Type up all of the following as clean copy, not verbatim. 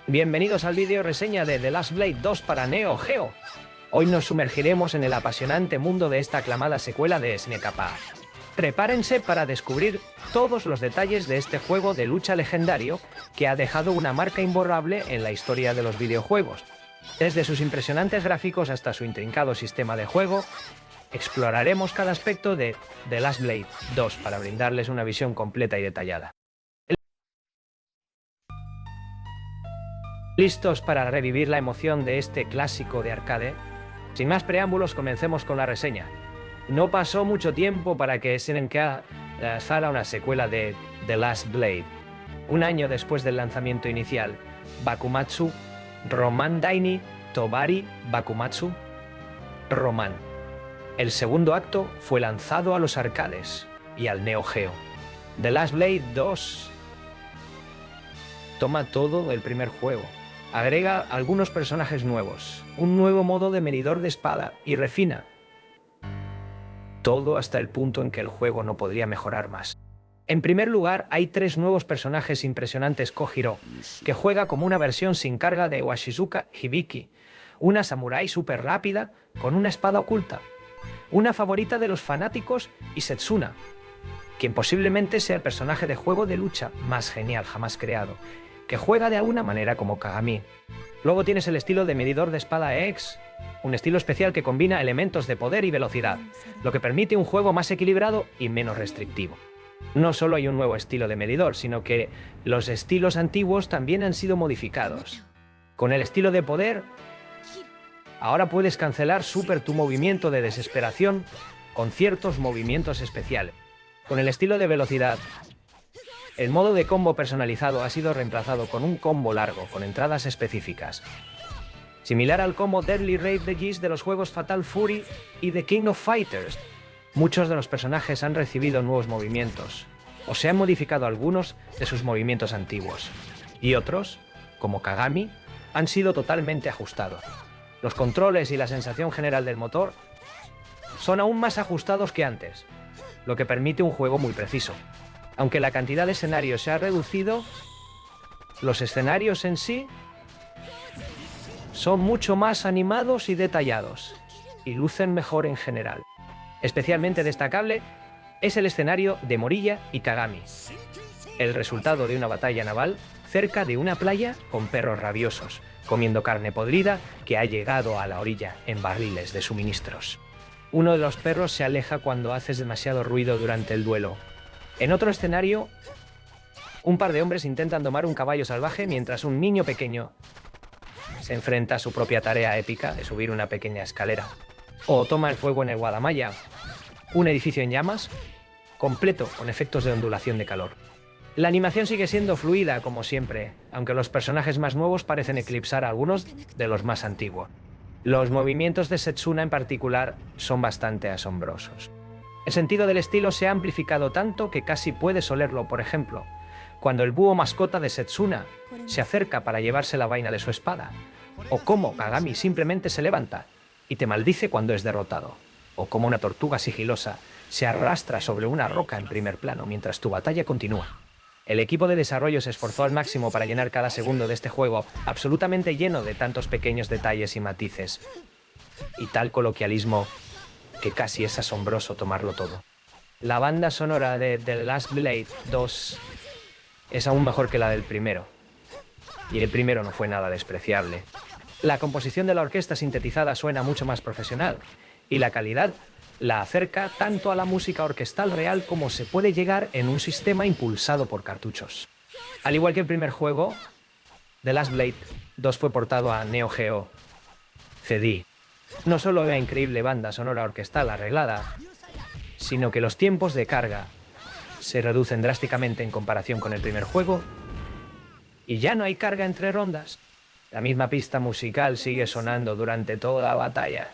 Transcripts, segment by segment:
Bienvenidos al vídeo reseña de The Last Blade 2 para Neo Geo. Hoy nos sumergiremos en el apasionante mundo de esta aclamada secuela de SNK. Prepárense para descubrir todos los detalles de este juego de lucha legendario que ha dejado una marca imborrable en la historia de los videojuegos. Desde sus impresionantes gráficos hasta su intrincado sistema de juego, exploraremos cada aspecto de The Last Blade 2 para brindarles una visión completa y detallada. ¿Listos para revivir la emoción de este clásico de arcade? Sin más preámbulos, comencemos con la reseña. No pasó mucho tiempo para que SNK lanzara una secuela de The Last Blade. Un año después del lanzamiento inicial, Bakumatsu Roman Daini Tobari Bakumatsu Roman. El segundo acto fue lanzado a los arcades y al Neo Geo. The Last Blade 2 toma todo del primer juego. Agrega algunos personajes nuevos, un nuevo modo de medidor de espada y refina todo hasta el punto en que el juego no podría mejorar más. En primer lugar, hay 3 nuevos personajes impresionantes Kojiro, que juega como una versión sin carga de Washizuka Hibiki, una samurái súper rápida con una espada oculta, una favorita de los fanáticos y Setsuna, quien posiblemente sea el personaje de juego de lucha más genial jamás creado, que juega de alguna manera como Kagami. Luego tienes el estilo de medidor de espada X, un estilo especial que combina elementos de poder y velocidad, lo que permite un juego más equilibrado y menos restrictivo. No solo hay un nuevo estilo de medidor, sino que los estilos antiguos también han sido modificados. Con el estilo de poder, ahora puedes cancelar súper tu movimiento de desesperación con ciertos movimientos especiales. Con el estilo de velocidad, el modo de combo personalizado ha sido reemplazado con un combo largo con entradas específicas, similar al combo Deadly Rave de Geese de los juegos Fatal Fury y The King of Fighters. Muchos de los personajes han recibido nuevos movimientos, o se han modificado algunos de sus movimientos antiguos, y otros, como Kagami, han sido totalmente ajustados. Los controles y la sensación general del motor son aún más ajustados que antes, lo que permite un juego muy preciso. Aunque la cantidad de escenarios se ha reducido, los escenarios en sí son mucho más animados y detallados, y lucen mejor en general. Especialmente destacable es el escenario de Morilla y Kagami, el resultado de una batalla naval cerca de una playa con perros rabiosos, comiendo carne podrida que ha llegado a la orilla en barriles de suministros. Uno de los perros se aleja cuando haces demasiado ruido durante el duelo. En otro escenario, un par de hombres intentan domar un caballo salvaje mientras un niño pequeño se enfrenta a su propia tarea épica de subir una pequeña escalera. O toma el fuego en el Guadamaya, un edificio en llamas, completo con efectos de ondulación de calor. La animación sigue siendo fluida como siempre, aunque los personajes más nuevos parecen eclipsar a algunos de los más antiguos. Los movimientos de Setsuna en particular son bastante asombrosos. El sentido del estilo se ha amplificado tanto que casi puedes olerlo, por ejemplo, cuando el búho mascota de Setsuna se acerca para llevarse la vaina de su espada, o cómo Kagami simplemente se levanta y te maldice cuando es derrotado, o cómo una tortuga sigilosa se arrastra sobre una roca en primer plano mientras tu batalla continúa. El equipo de desarrollo se esforzó al máximo para llenar cada segundo de este juego absolutamente lleno de tantos pequeños detalles y matices, y tal coloquialismo que casi es asombroso tomarlo todo. La banda sonora de The Last Blade 2 es aún mejor que la del primero, y el primero no fue nada despreciable. La composición de la orquesta sintetizada suena mucho más profesional, y la calidad la acerca tanto a la música orquestal real como se puede llegar en un sistema impulsado por cartuchos. Al igual que el primer juego, The Last Blade 2 fue portado a Neo Geo CD. No solo una increíble banda sonora orquestal arreglada, sino que los tiempos de carga se reducen drásticamente en comparación con el primer juego, y ya no hay carga entre rondas. La misma pista musical sigue sonando durante toda la batalla.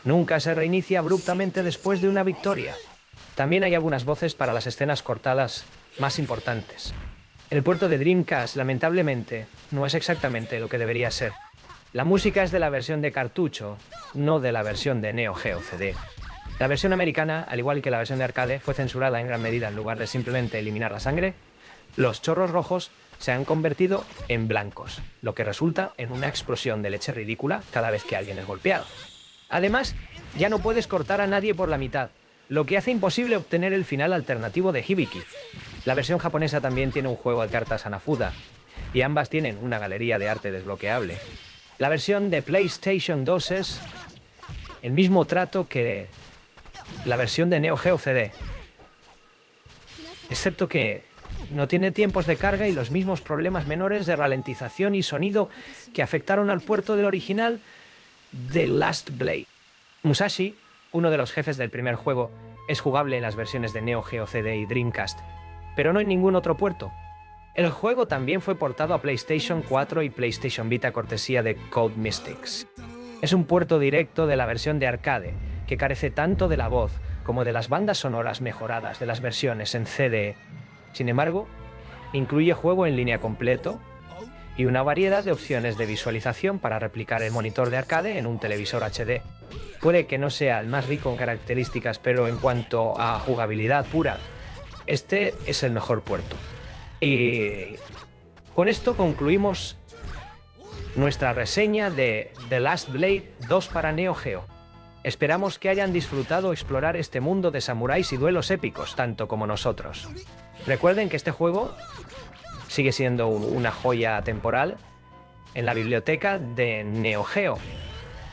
Nunca se reinicia abruptamente después de una victoria. También hay algunas voces para las escenas cortadas más importantes. El puerto de Dreamcast, lamentablemente, no es exactamente lo que debería ser. La música es de la versión de cartucho, no de la versión de Neo Geo CD. La versión americana, al igual que la versión de arcade, fue censurada en gran medida. En lugar de simplemente eliminar la sangre, los chorros rojos se han convertido en blancos, lo que resulta en una explosión de leche ridícula cada vez que alguien es golpeado. Además, ya no puedes cortar a nadie por la mitad, lo que hace imposible obtener el final alternativo de Hibiki. La versión japonesa también tiene un juego de cartas Hanafuda, y ambas tienen una galería de arte desbloqueable. La versión de PlayStation 2 es el mismo trato que la versión de Neo Geo CD, excepto que no tiene tiempos de carga y los mismos problemas menores de ralentización y sonido que afectaron al puerto del original de Last Blade. Musashi, uno de los jefes del primer juego, es jugable en las versiones de Neo Geo CD y Dreamcast, pero no en ningún otro puerto. El juego también fue portado a PlayStation 4 y PlayStation Vita cortesía de Code Mystics. Es un puerto directo de la versión de arcade, que carece tanto de la voz como de las bandas sonoras mejoradas de las versiones en CD. Sin embargo, incluye juego en línea completo y una variedad de opciones de visualización para replicar el monitor de arcade en un televisor HD. Puede que no sea el más rico en características, pero en cuanto a jugabilidad pura, este es el mejor puerto. Y con esto concluimos nuestra reseña de The Last Blade 2 para Neo Geo. Esperamos que hayan disfrutado explorar este mundo de samuráis y duelos épicos, tanto como nosotros. Recuerden que este juego sigue siendo una joya temporal en la biblioteca de Neo Geo,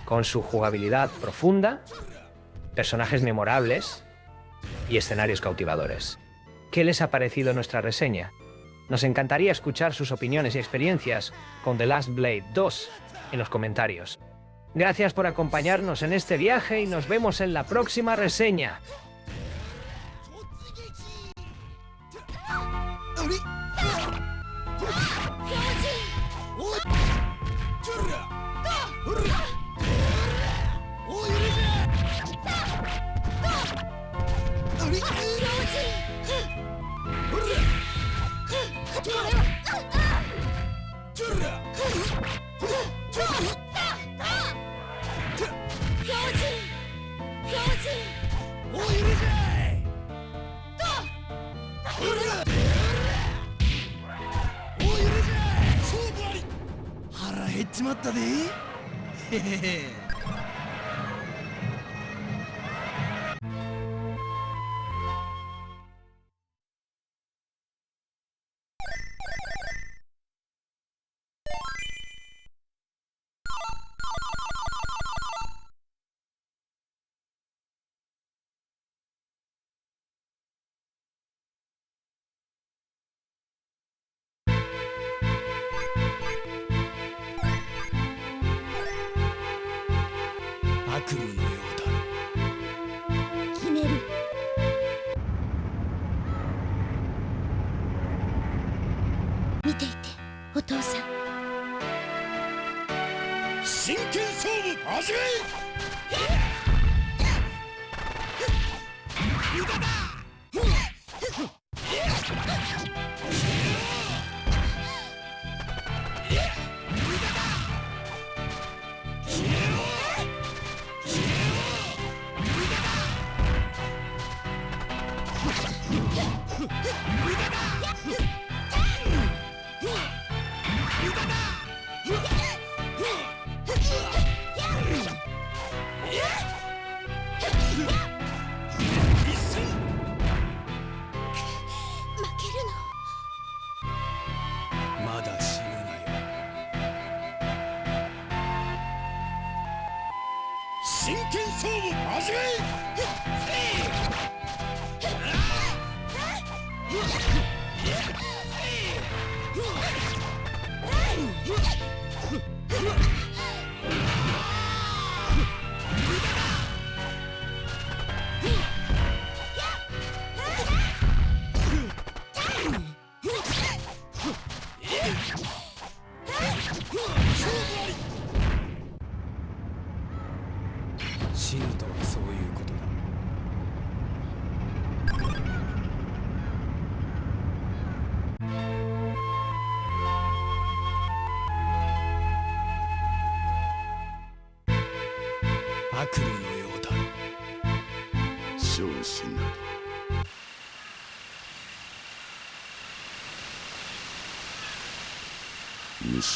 con su jugabilidad profunda, personajes memorables y escenarios cautivadores. ¿Qué les ha parecido nuestra reseña? Nos encantaría escuchar sus opiniones y experiencias con The Last Blade 2 en los comentarios. Gracias por acompañarnos en este viaje y nos vemos en la próxima reseña.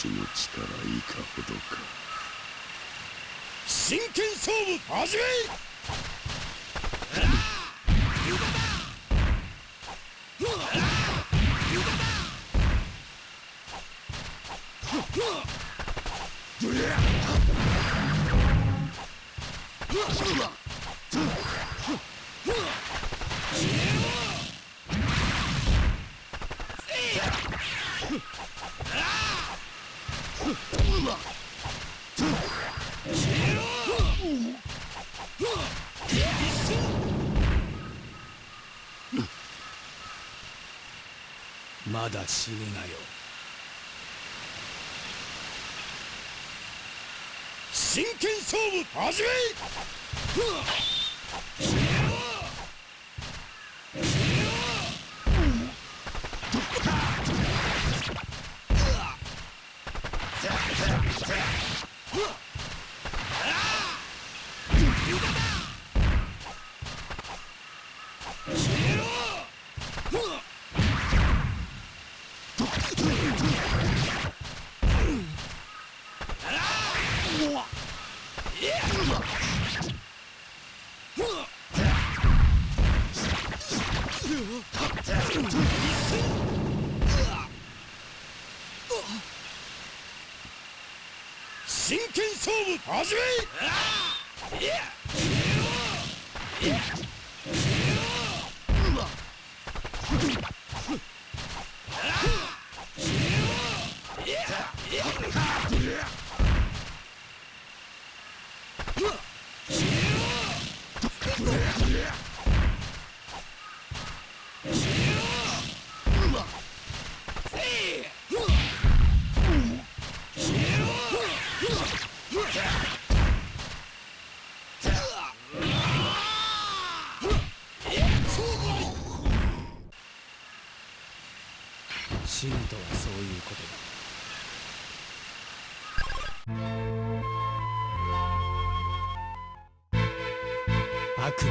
私の力いかほどか。真剣勝負始め。まだ死ぬなよ。真剣勝負始め。真剣勝負始め。死ぬとはそういうことだ。悪